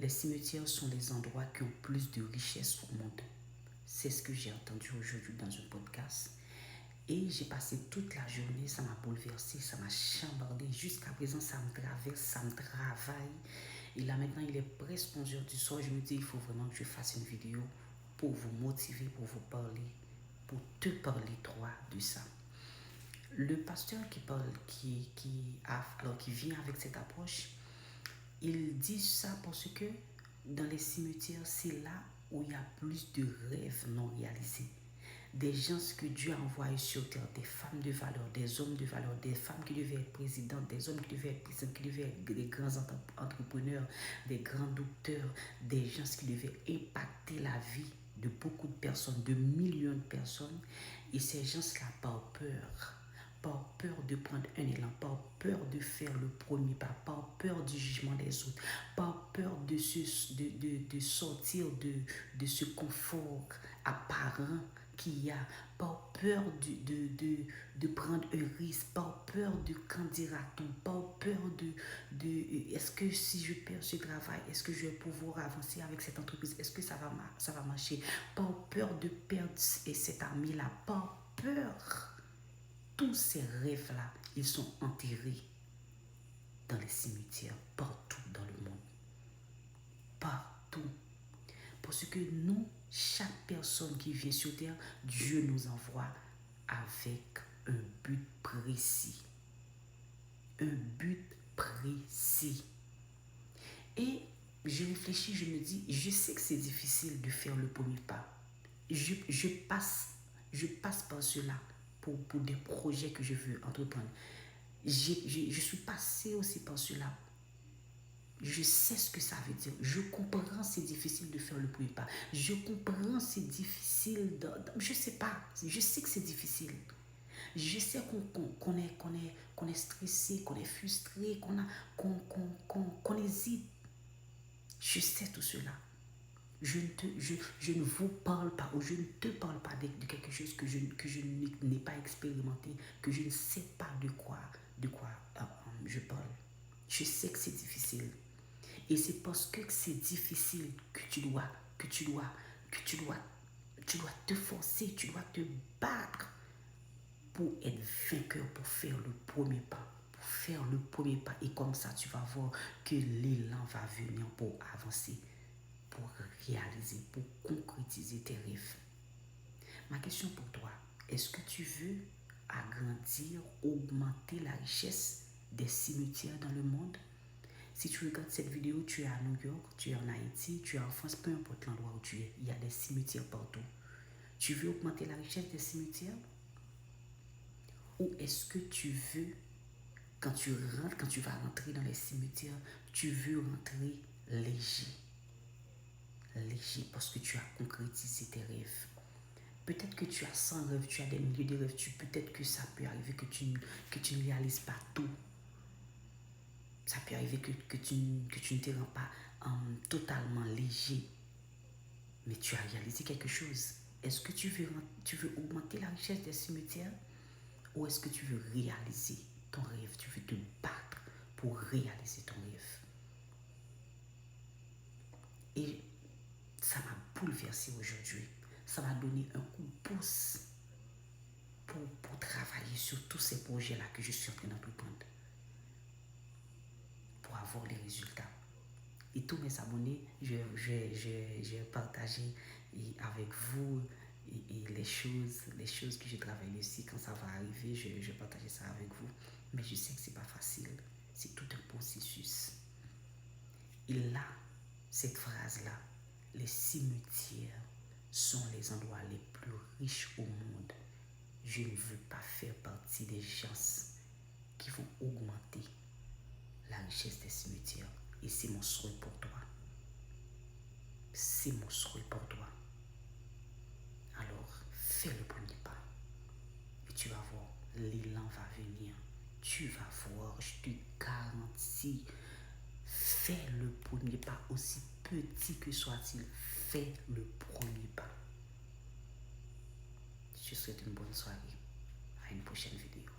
les cimetières sont les endroits qui ont plus de richesse au monde. C'est ce que j'ai entendu aujourd'hui dans un podcast. Et j'ai passé toute la journée, ça m'a bouleversé, ça m'a chambardé. Jusqu'à présent, ça me traverse, ça me travaille. Et là maintenant, il est presque 11h du soir. Je me dis, il faut vraiment que je fasse une vidéo pour vous motiver, pour vous parler, pour te parler, toi, de ça. Le pasteur qui parle, qui vient avec cette approche, il dit ça parce que dans les cimetières, c'est là où il y a plus de rêves non réalisés. Des gens que Dieu a envoyés sur terre, des femmes de valeur, des hommes de valeur, des femmes qui devaient être présidentes, des hommes qui devaient être présidents, qui devaient être des grands entrepreneurs, des grands docteurs, des gens qui devaient impacter la vie de beaucoup de personnes, de millions de personnes. Et ces gens-là, par peur de prendre un élan, par peur de faire le premier pas, par peur du jugement des autres, par peur de sortir de ce confort apparent qu'il y a, par peur de prendre un risque, par peur de quand dira-t-on, par peur de est-ce que si je perds ce travail, est-ce que je vais pouvoir avancer avec cette entreprise, est-ce que ça va marcher, par peur de perdre cet ami-là, par peur. Tous ces rêves-là, ils sont enterrés dans les cimetières, partout dans le monde. Partout. Parce que nous, chaque personne qui vient sur terre, Dieu nous envoie avec un but précis. Un but précis. Et je réfléchis, je me dis, je sais que c'est difficile de faire le premier pas. Je passe par cela pour des projets que je veux entreprendre. Je suis passée aussi par cela. Je sais ce que ça veut dire. Je comprends c'est difficile de faire le premier pas. Je comprends c'est difficile je sais pas. Je sais que c'est difficile. Je sais qu'on est stressé, qu'on est frustré, qu'on hésite. Je sais tout cela. Je ne vous parle pas ou je ne te parle pas de quelque chose que je n'ai pas expérimenté, que je ne sais pas de quoi je parle. Je sais que c'est difficile. Et c'est parce que c'est difficile que tu dois te forcer, tu dois te battre pour être vainqueur, pour faire le premier pas. Pour faire le premier pas. Et comme ça, tu vas voir que l'élan va venir pour avancer, pour réaliser, pour concrétiser tes rêves. Ma question pour toi, est-ce que tu veux agrandir, augmenter la richesse des cimetières dans le monde? Si tu regardes cette vidéo, tu es à New York, tu es en Haïti, tu es en France, peu importe l'endroit où tu es, il y a des cimetières partout. Tu veux augmenter la richesse des cimetières? Ou est-ce que tu veux, quand tu vas rentrer dans les cimetières, tu veux rentrer léger? Léger parce que tu as concrétisé tes rêves. Peut-être que tu as 100 rêves, tu as des milliers de rêves, peut-être que ça peut arriver que tu ne réalises pas tout. Ça peut arriver que tu ne te rends pas totalement léger. Mais tu as réalisé quelque chose. Est-ce que tu veux augmenter la richesse des cimetières? Ou est-ce que tu veux réaliser ton rêve? Tu veux te battre pour réaliser ton rêve? Et ça m'a bouleversé aujourd'hui. Ça m'a donné un coup de pouce pour travailler sur tous ces projets-là que je suis en train d'entreprendre. Pour avoir les résultats. Et tous mes abonnés, j'ai partagé avec vous et les choses que je travaille dessus. Quand ça va arriver, je partage ça avec vous. Mais je sais que c'est pas facile. C'est tout un processus. Et là, cette phrase-là, les cimetières sont les endroits les plus riches au monde. Je ne veux pas faire partie des gens qui vont augmenter la richesse des cimetières. Et c'est mon souhait pour toi. C'est mon souhait pour toi. Alors, fais le premier pas. Et tu vas voir, l'élan va venir. Tu vas voir, je te garantis. Fais le premier pas, aussi petit que soit-il. Fais le premier pas. Je te souhaite une bonne soirée. À une prochaine vidéo.